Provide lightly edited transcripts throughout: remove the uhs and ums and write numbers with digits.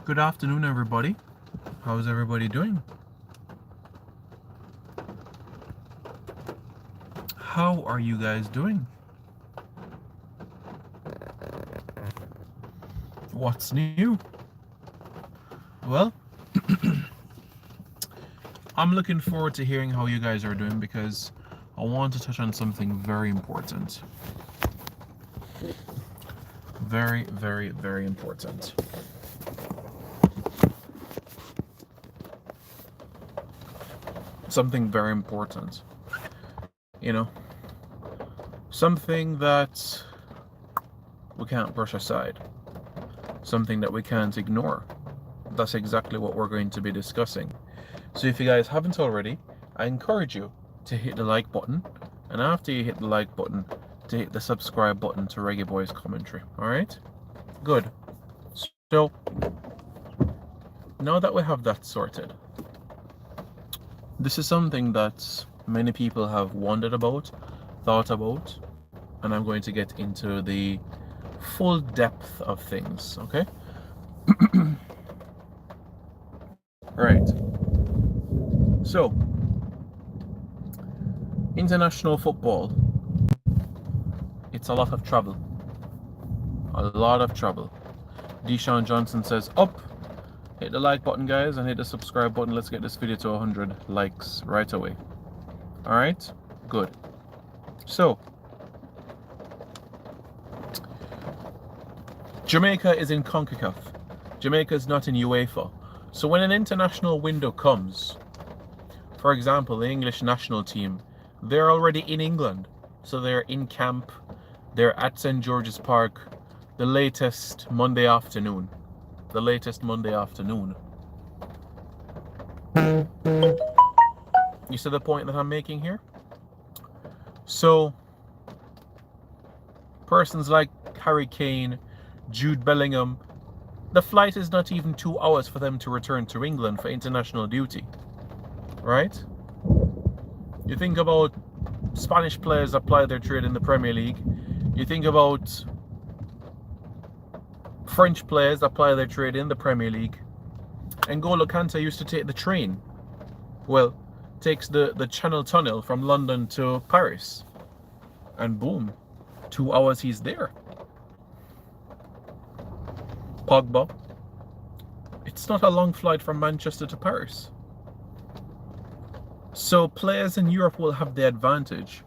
Good afternoon, everybody. How's everybody doing? How are you guys doing? What's new? Well, I'm looking forward to hearing how you guys are doing because I want to touch on something very important. Very, very, very important. Something very important. You know, something that we can't brush aside, something that we can't ignore. That's exactly what we're going to be discussing. So if you guys haven't already, I encourage you to hit the like button, and after you hit the like button, to hit the subscribe button to Reggae Boys Commentary. Alright? Good. So, now that we have that sorted, this is something that many people have wondered about, thought about, and I'm going to get into the full depth of things, okay? Right. So, international football, it's a lot of trouble. A lot of trouble. Deshaun Johnson says, up. Hit the like button, guys, and hit the subscribe button. Let's get this video to 100 likes right away. Alright? Good. So, Jamaica is in CONCACAF. Jamaica is not in UEFA. So when an international window comes, for example, the English national team, they're already in England. So they're in camp. They're at St. George's Park the latest Monday afternoon. The latest Monday afternoon. You see the point that I'm making here? So, persons like Harry Kane, Jude Bellingham, the flight is not even 2 hours for them to return to England for international duty. Right? You think about Spanish players that ply their trade in the Premier League. You think about French players that ply their trade in the Premier League. N'Golo Kante used to take the train. Well, takes the Channel Tunnel from London to Paris. And boom, 2 hours he's there. Pogba, it's not a long flight from Manchester to Paris. So players in Europe will have the advantage.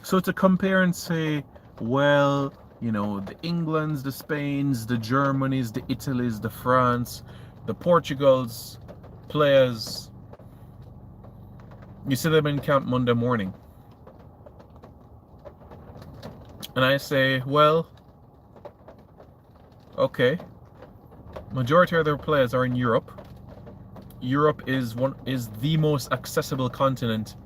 So to compare and say, well, you know, the Englands, the Spains, the Germanys, the Italys, the France, the Portugals, players, you see them in camp Monday morning. And I say, well, okay, majority of their players are in Europe. Europe is the most accessible continent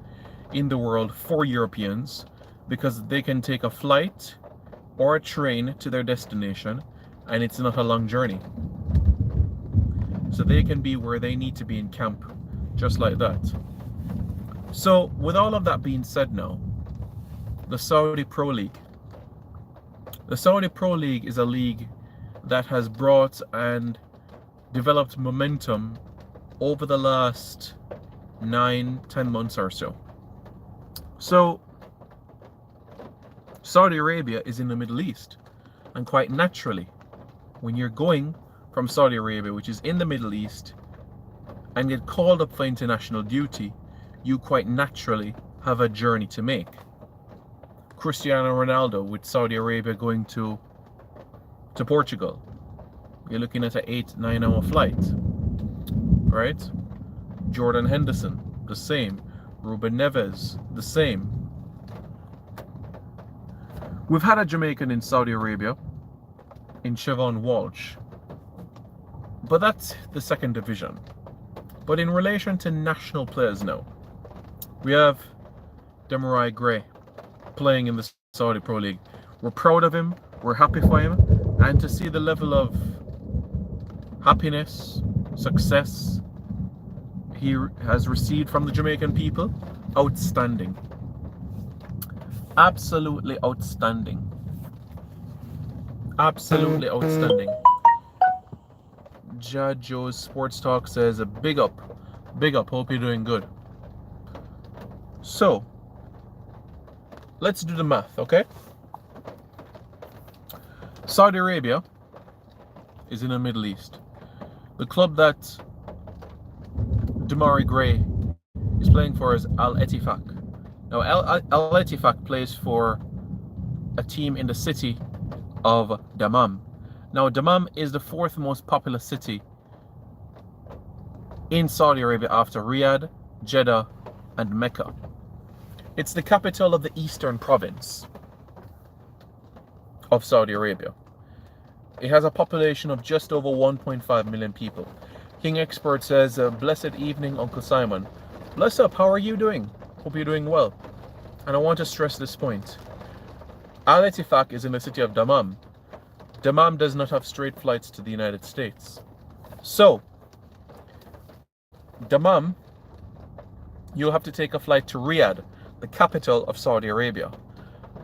in the world for Europeans because they can take a flight or a train to their destination and it's not a long journey. So they can be where they need to be in camp, just like that. So with all of that being said now, the Saudi Pro League. The Saudi Pro League is a league that has brought and developed momentum over the last 9-10 months or so. So Saudi Arabia is in the Middle East, and quite naturally, when you're going from Saudi Arabia, which is in the Middle East, and get called up for international duty, you quite naturally have a journey to make. Cristiano Ronaldo with Saudi Arabia going to Portugal, you're looking at an 8-9 hour flight, right? Jordan Henderson, the same. Ruben Neves, the same. We've had a Jamaican in Saudi Arabia, in Siobhan Walsh, but that's the second division. But in relation to national players now, we have Demarai Gray playing in the Saudi Pro League. We're proud of him, we're happy for him, and to see the level of happiness, success he has received from the Jamaican people, outstanding. Absolutely outstanding. Absolutely outstanding. Joe's Sports Talk says a big up. Hope you're doing good. So, let's do the math, okay? Saudi Arabia is in the Middle East. The club that Damari Gray is playing for is Al Ettifaq. Now, Al Ettifaq plays for a team in the city of Dammam. Now, Dammam is the 4th most populous city in Saudi Arabia after Riyadh, Jeddah, and Mecca. It's the capital of the Eastern Province of Saudi Arabia. It has a population of just over 1.5 million people. King Expert says, blessed evening, Uncle Simon. Bless up, how are you doing? Hope you're doing well. And I want to stress this point. Al Ettifaq is in the city of Dammam. Dammam does not have straight flights to the United States. So, Dammam, you'll have to take a flight to Riyadh, the capital of Saudi Arabia.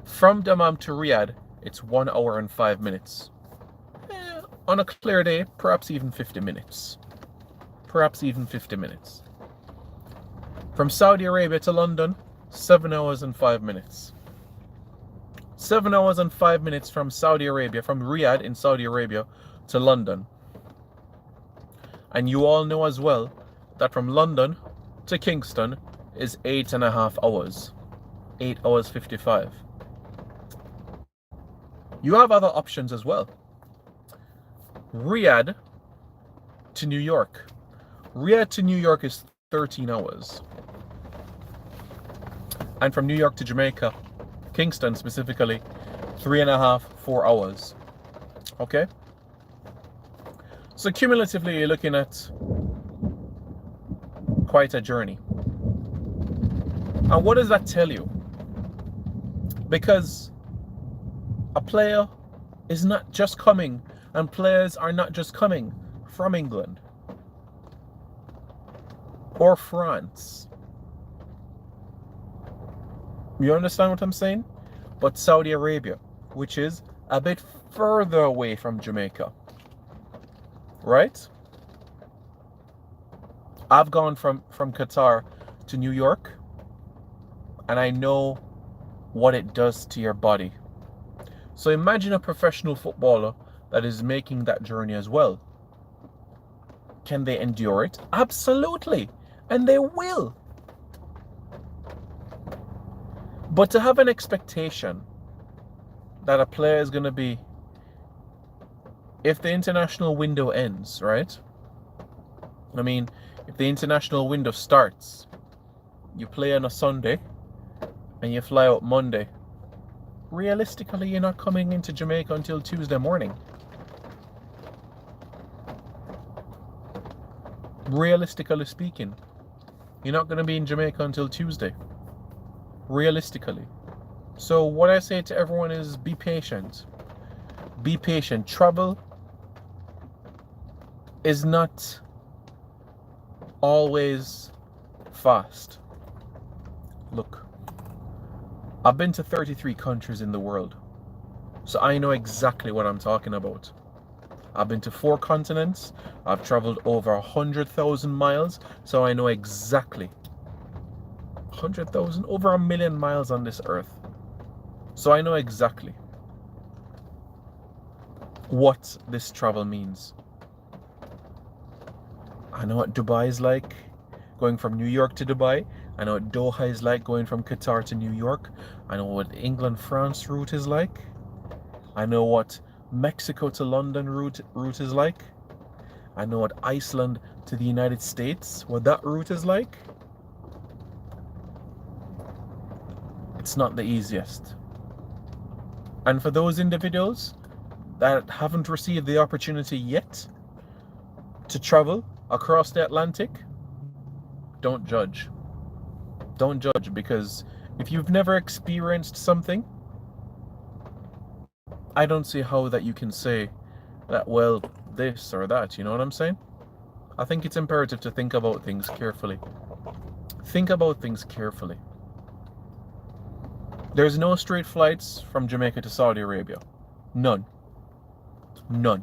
From Dammam to Riyadh, it's 1 hour and 5 minutes. On a clear day, perhaps even 50 minutes. From Saudi Arabia to London, 7 hours and 5 minutes. 7 hours and 5 minutes from Saudi Arabia, from Riyadh in Saudi Arabia to London. And you all know as well that from London to Kingston is 8.5 hours. 8 hours 55. You have other options as well. Riyadh to New York. Riyadh to New York is 13 hours. And from New York to Jamaica, Kingston specifically, 3.5, 4 hours. Okay? So cumulatively, you're looking at quite a journey. And what does that tell you? Because a player is not just coming, and players are not just coming from England or France. You understand what I'm saying? But Saudi Arabia, which is a bit further away from Jamaica, right? I've gone from Qatar to New York, and I know what it does to your body. So imagine a professional footballer that is making that journey as well. Can they endure it? Absolutely. And they will. But to have an expectation that a player is going to be, if the international window ends, right? I mean, if the international window starts, you play on a Sunday and you fly out Monday, realistically, you're not coming into Jamaica until Tuesday morning. Realistically speaking, you're not going to be in Jamaica until Tuesday. Realistically. So what I say to everyone is be patient. Be patient. Travel is not always fast. Look, I've been to 33 countries in the world, so I know exactly what I'm talking about. I've been to 4 continents. I've traveled over 100,000 miles, so I know exactly. 100,000, over 1 million miles on this earth. So I know exactly what this travel means. I know what Dubai is like, going from New York to Dubai. I know what Doha is like, going from Qatar to New York. I know what England-France route is like. I know what Mexico to London route is like. I know what Iceland to the United States, what that route is like. It's not the easiest. And for those individuals that haven't received the opportunity yet to travel across the Atlantic, don't judge. Don't judge, because if you've never experienced something, I don't see how that you can say that, well, this or that, you know what I'm saying? I think it's imperative to think about things carefully. Think about things carefully. There's no straight flights from Jamaica to Saudi Arabia. None. None.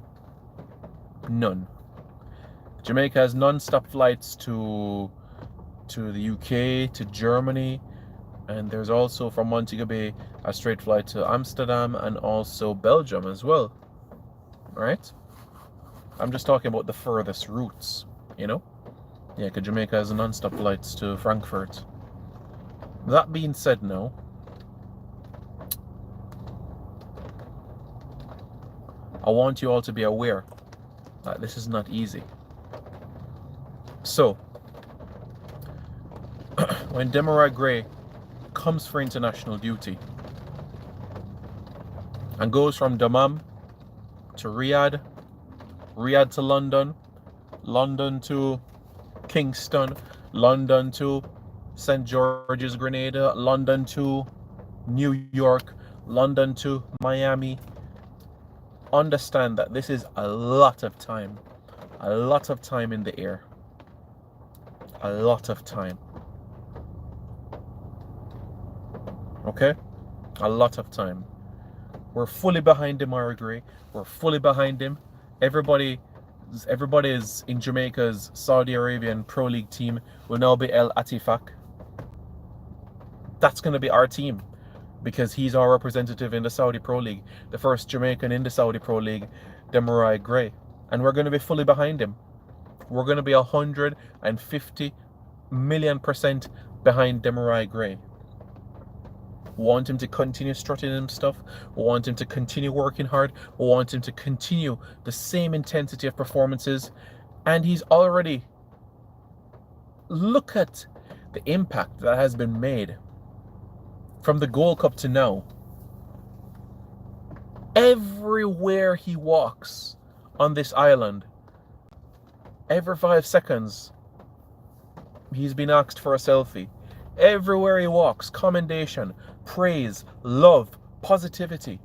None. Jamaica has non-stop flights to the UK, to Germany, and there's also from Montego Bay a straight flight to Amsterdam and also Belgium as well. Right? I'm just talking about the furthest routes, you know? Yeah, because Jamaica has non-stop flights to Frankfurt. That being said now, I want you all to be aware that this is not easy. So, when Demarai Gray comes for international duty and goes from Dammam to Riyadh, Riyadh to London, London to Kingston, London to St. George's, Grenada, London to New York, London to Miami, understand that this is a lot of time in the air, a lot of time. Okay, a lot of time. We're fully behind Demarai Gray. We're fully behind him. Everybody is in Jamaica's Saudi Arabian Pro League team will now be El Atifak. That's going to be our team because he's our representative in the Saudi Pro League, the first Jamaican in the Saudi Pro League, Demarai Gray. And we're going to be fully behind him. We're going to be 150 million% behind Demarai Gray. We want him to continue strutting him stuff. We want him to continue working hard. We want him to continue the same intensity of performances. And he's already... Look at the impact that has been made from the Gold Cup to now. Everywhere he walks on this island, every 5 seconds, he's been asked for a selfie. Everywhere he walks, commendation, praise, love, positivity.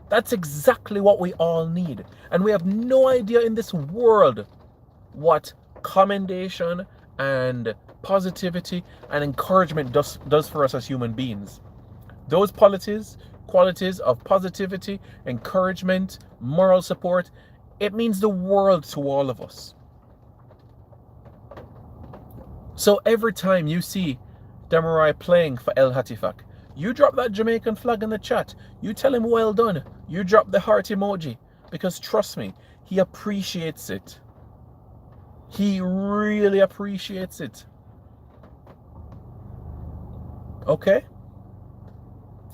That's exactly what we all need. And we have no idea in this world what commendation and positivity and encouragement does for us as human beings. Those qualities of positivity, encouragement, moral support, it means the world to all of us. So every time you see Demarai playing for El Hatifak, you drop that Jamaican flag in the chat. You tell him well done. You drop the heart emoji. Because trust me, he appreciates it. He really appreciates it. Okay?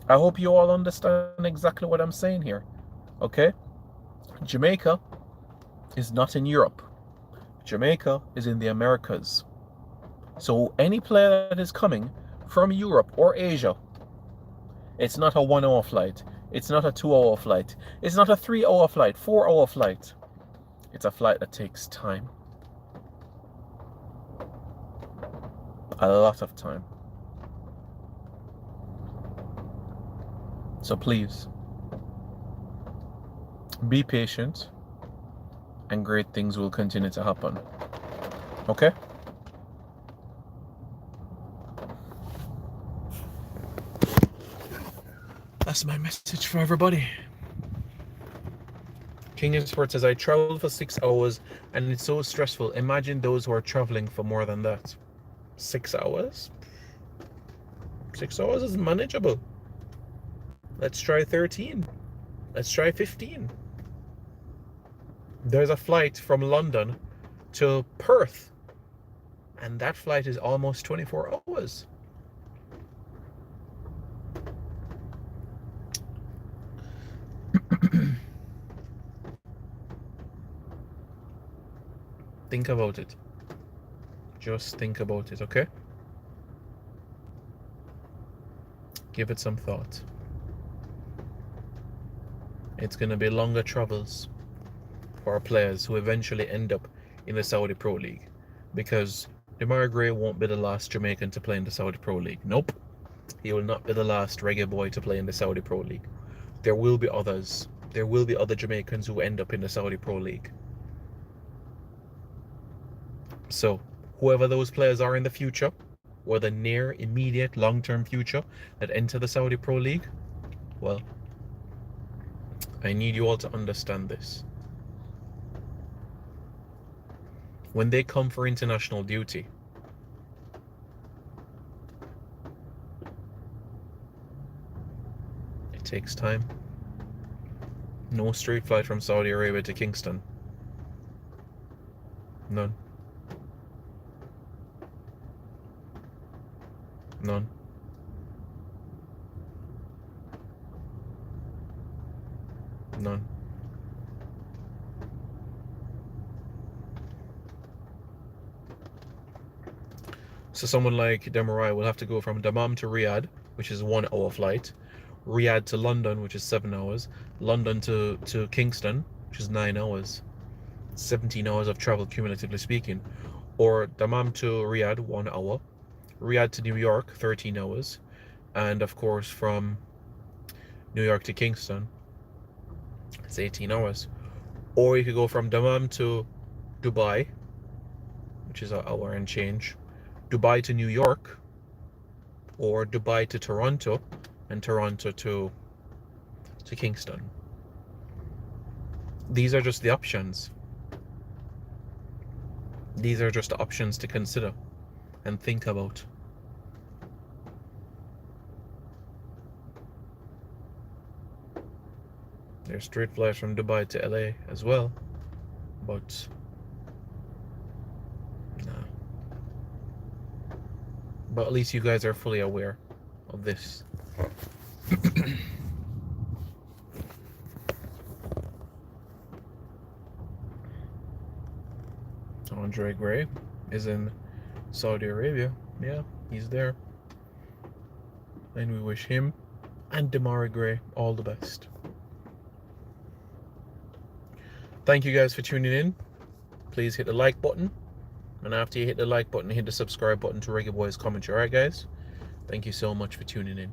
I hope you all understand exactly what I'm saying here. Okay? Jamaica is not in Europe. Jamaica is in the Americas. So any player that is coming from Europe or Asia, it's not a 1 hour flight. It's not a 2 hour flight. It's not a 3 hour flight, 4 hour flight. It's a flight that takes time. A lot of time. So please, be patient and great things will continue to happen. Okay? That's my message for everybody. King Expert says, I traveled for 6 hours and it's so stressful. Imagine those who are traveling for more than that. 6 hours? 6 hours is manageable. Let's try 13. Let's try 15. There's a flight from London to Perth, and that flight is almost 24 hours. Think about it. Just think about it, okay? Give it some thought. It's going to be longer travels for our players who eventually end up in the Saudi Pro League, because Demarai Gray won't be the last Jamaican to play in the Saudi Pro League. Nope. He will not be the last reggae boy to play in the Saudi Pro League. There will be others. There will be other Jamaicans who end up in the Saudi Pro League. So, whoever those players are in the future, or the near, immediate, long-term future that enter the Saudi Pro League, well, I need you all to understand this. when they come for international duty, it takes time. No straight flight from Saudi Arabia to Kingston. None. None. None. So someone like Demarai will have to go from Dammam to Riyadh, which is a 1 hour flight, Riyadh to London, which is 7 hours, London to Kingston, which is 9 hours, 17 hours of travel cumulatively speaking, or Dammam to Riyadh, 1 hour, Riyadh to New York, 13 hours, and of course from New York to Kingston, it's 18 hours. Or you could go from Dammam to Dubai, which is an hour and change, Dubai to New York, or Dubai to Toronto, and Toronto to Kingston. These are just the options. These are just the options to consider and think about. There's straight flights from Dubai to LA as well, but no. But at least you guys are fully aware of this. Andre Gray is in Saudi Arabia. Yeah, he's there. And we wish him and Demarai Gray all the best. Thank you guys for tuning in. Please hit the like button. And after you hit the like button, hit the subscribe button to Reggae Boys Commentary. Alright guys? Thank you so much for tuning in.